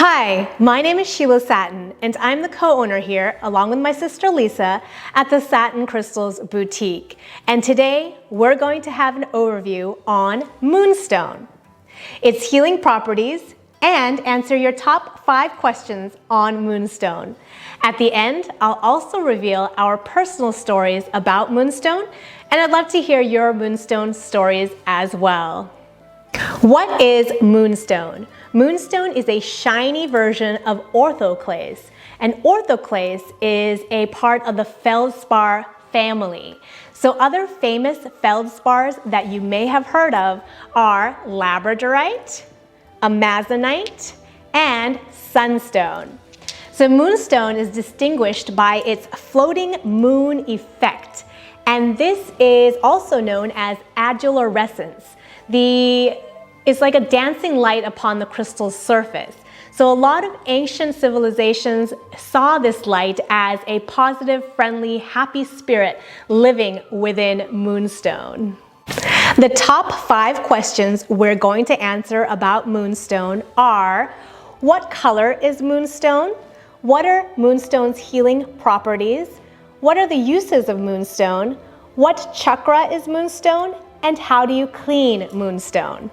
Hi, my name is Sheila Satin, and I'm the co-owner here, along with my sister Lisa, at the Satin Crystals boutique. And today, we're going to have an overview on Moonstone, its healing properties, and answer your top 5 questions on Moonstone. At the end, I'll also reveal our personal stories about Moonstone, and I'd love to hear your Moonstone stories as well. What is Moonstone? Moonstone is a shiny version of orthoclase, and orthoclase is a part of the feldspar family. So other famous feldspars that you may have heard of are labradorite, amazonite, and sunstone. So Moonstone is distinguished by its floating moon effect, and this is also known as adulorescence. It's like a dancing light upon the crystal's surface. So a lot of ancient civilizations saw this light as a positive, friendly, happy spirit living within Moonstone. The top 5 questions we're going to answer about Moonstone are: what color is Moonstone? What are Moonstone's healing properties? What are the uses of Moonstone? What chakra is Moonstone? And how do you clean Moonstone?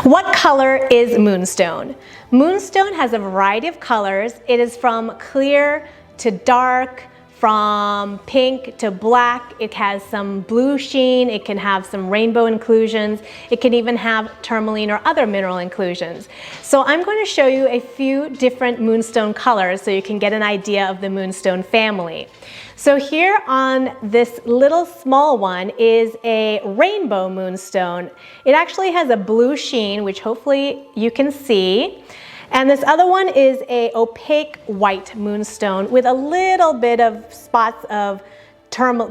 What color is Moonstone? Moonstone has a variety of colors. It is from clear to dark, from pink to black. It has some blue sheen. It can have some rainbow inclusions. It can even have tourmaline or other mineral inclusions. So I'm going to show you a few different Moonstone colors so you can get an idea of the Moonstone family. So here on this little small one is a rainbow Moonstone. It actually has a blue sheen, which hopefully you can see. And this other one is a opaque white Moonstone with a little bit of spots of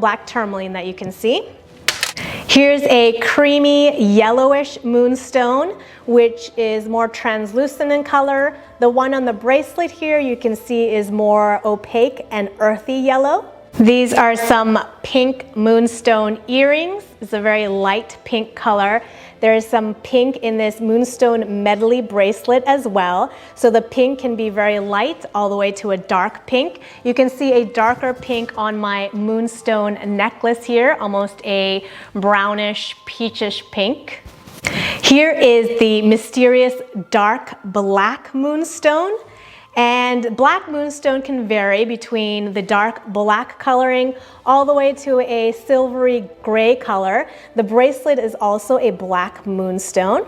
black tourmaline that you can see. Here's a creamy yellowish Moonstone, which is more translucent in color. The one on the bracelet here you can see is more opaque and earthy yellow. These are some pink Moonstone earrings. It's a very light pink color. There is some pink in this Moonstone medley bracelet as well. So the pink can be very light all the way to a dark pink. You can see a darker pink on my Moonstone necklace here, almost a brownish peachish pink. Here is the mysterious dark black Moonstone. And black Moonstone can vary between the dark black coloring all the way to a silvery gray color. The bracelet is also a black Moonstone.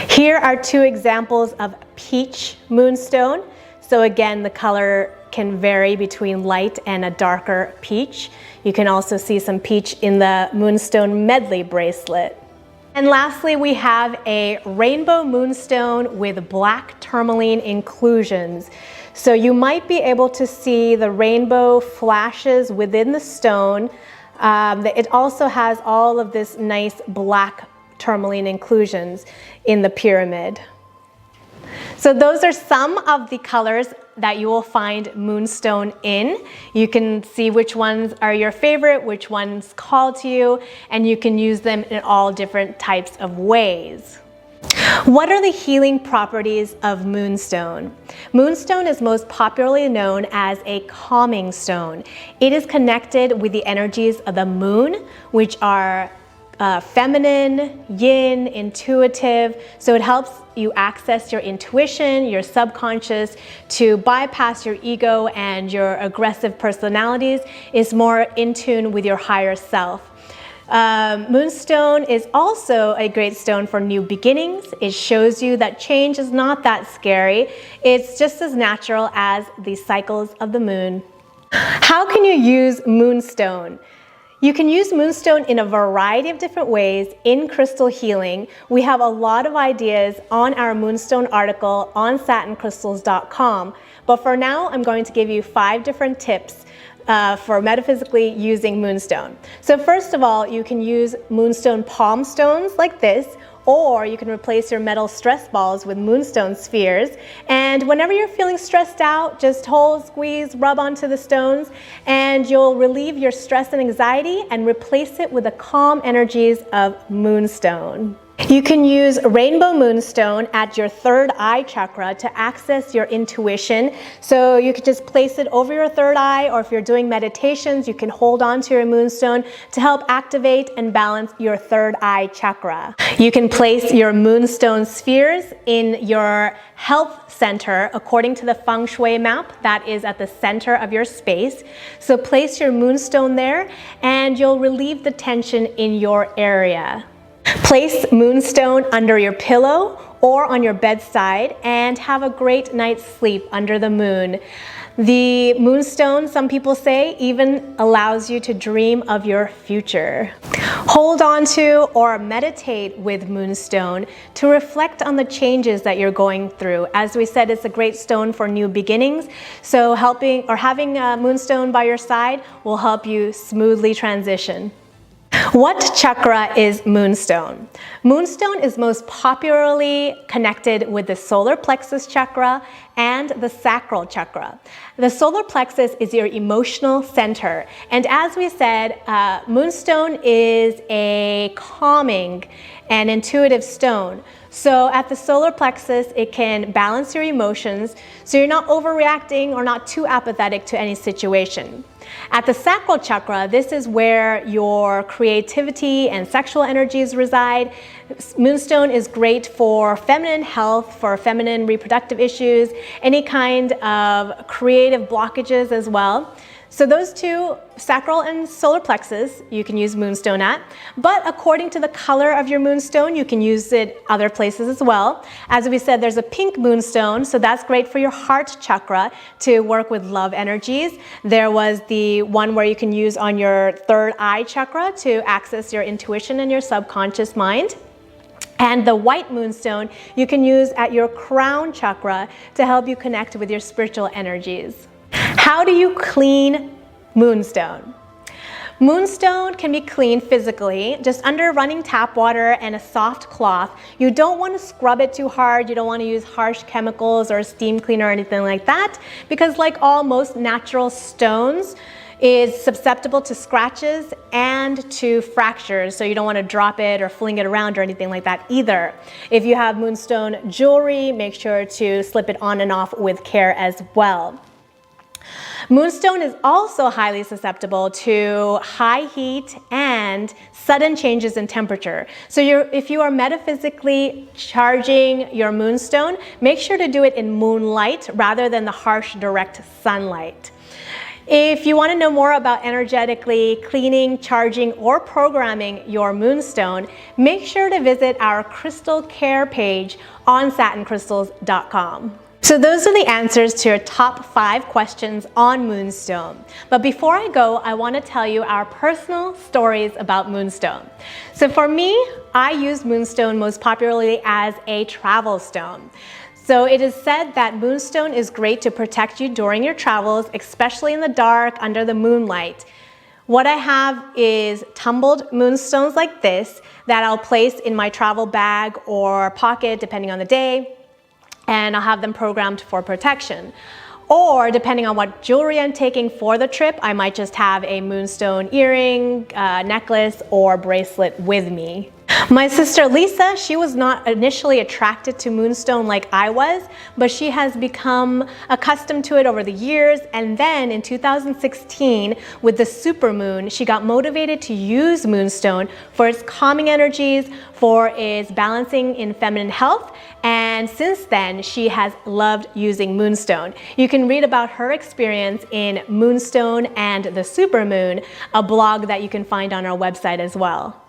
Here are 2 examples of peach Moonstone. So again, the color can vary between light and a darker peach. You can also see some peach in the Moonstone medley bracelet. And lastly, we have a rainbow Moonstone with black tourmaline inclusions. So you might be able to see the rainbow flashes within the stone. It also has all of this nice black tourmaline inclusions in the pyramid. So those are some of the colors that you will find Moonstone in. You can see which ones are your favorite, which ones call to you, and you can use them in all different types of ways. What are the healing properties of Moonstone? Moonstone is most popularly known as a calming stone. It is connected with the energies of the moon, which are feminine, yin, intuitive. So it helps you access your intuition, your subconscious, to bypass your ego and your aggressive personalities. Is more in tune with your higher self. Moonstone is also a great stone for new beginnings. It shows you that change is not that scary. It's just as natural as the cycles of the moon. How can you use Moonstone? You can use Moonstone in a variety of different ways in crystal healing. We have a lot of ideas on our Moonstone article on satincrystals.com. But for now, I'm going to give you 5 different tips for metaphysically using Moonstone. So first of all, you can use Moonstone palm stones like this, or you can replace your metal stress balls with Moonstone spheres. And whenever you're feeling stressed out, just hold, squeeze, rub onto the stones, and you'll relieve your stress and anxiety and replace it with the calm energies of Moonstone. You can use Rainbow Moonstone at your third eye chakra to access your intuition. So you could just place it over your third eye, or if you're doing meditations, you can hold on to your moonstone to help activate and balance your third eye chakra. You can place your moonstone spheres in your health center according to the feng shui map that is at the center of your space. So place your moonstone there and you'll relieve the tension in your area. Place moonstone under your pillow or on your bedside and have a great night's sleep under the moon. The moonstone, some people say, even allows you to dream of your future. Hold on to or meditate with moonstone to reflect on the changes that you're going through. As we said, it's a great stone for new beginnings. So having a moonstone by your side will help you smoothly transition. What chakra is Moonstone? Moonstone is most popularly connected with the solar plexus chakra and the sacral chakra. The solar plexus is your emotional center. And as we said, Moonstone is a calming and intuitive stone. So at the solar plexus, it can balance your emotions so you're not overreacting or not too apathetic to any situation. At the sacral chakra, this is where your creativity and sexual energies reside. Moonstone is great for feminine health, for feminine reproductive issues, any kind of creative blockages as well. So those two, sacral and solar plexus, you can use moonstone at, but according to the color of your moonstone, you can use it other places as well. As we said, there's a pink moonstone, so that's great for your heart chakra to work with love energies. There was the one where you can use on your third eye chakra to access your intuition and your subconscious mind. And the white moonstone you can use at your crown chakra to help you connect with your spiritual energies. How do you clean moonstone? Moonstone can be cleaned physically, just under running tap water and a soft cloth. You don't want to scrub it too hard. You don't want to use harsh chemicals or a steam cleaner or anything like that, because like most natural stones, is susceptible to scratches and to fractures. So you don't want to drop it or fling it around or anything like that either. If you have moonstone jewelry, make sure to slip it on and off with care as well. Moonstone is also highly susceptible to high heat and sudden changes in temperature. So if you are metaphysically charging your moonstone, make sure to do it in moonlight rather than the harsh direct sunlight. If you want to know more about energetically cleaning, charging, or programming your moonstone, make sure to visit our crystal care page on satincrystals.com. So those are the answers to your top 5 questions on Moonstone. But before I go, I want to tell you our personal stories about Moonstone. So for me, I use Moonstone most popularly as a travel stone. So it is said that Moonstone is great to protect you during your travels, especially in the dark, under the moonlight. What I have is tumbled moonstones like this that I'll place in my travel bag or pocket, depending on the day, and I'll have them programmed for protection. Or depending on what jewelry I'm taking for the trip, I might just have a moonstone earring, necklace, or bracelet with me. My sister Lisa, she was not initially attracted to moonstone like I was, but she has become accustomed to it over the years. And then in 2016, with the supermoon, she got motivated to use moonstone for its calming energies, for its balancing in feminine health. And since then, she has loved using moonstone. You can read about her experience in Moonstone and the Supermoon, a blog that you can find on our website as well.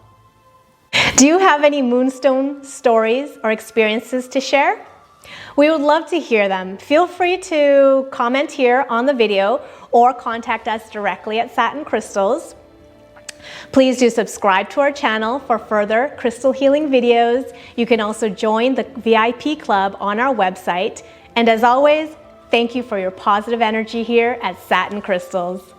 Do you have any moonstone stories or experiences to share? We would love to hear them. Feel free to comment here on the video or contact us directly at Satin Crystals. Please do subscribe to our channel for further crystal healing videos. You can also join the VIP club on our website. And as always, thank you for your positive energy here at Satin Crystals.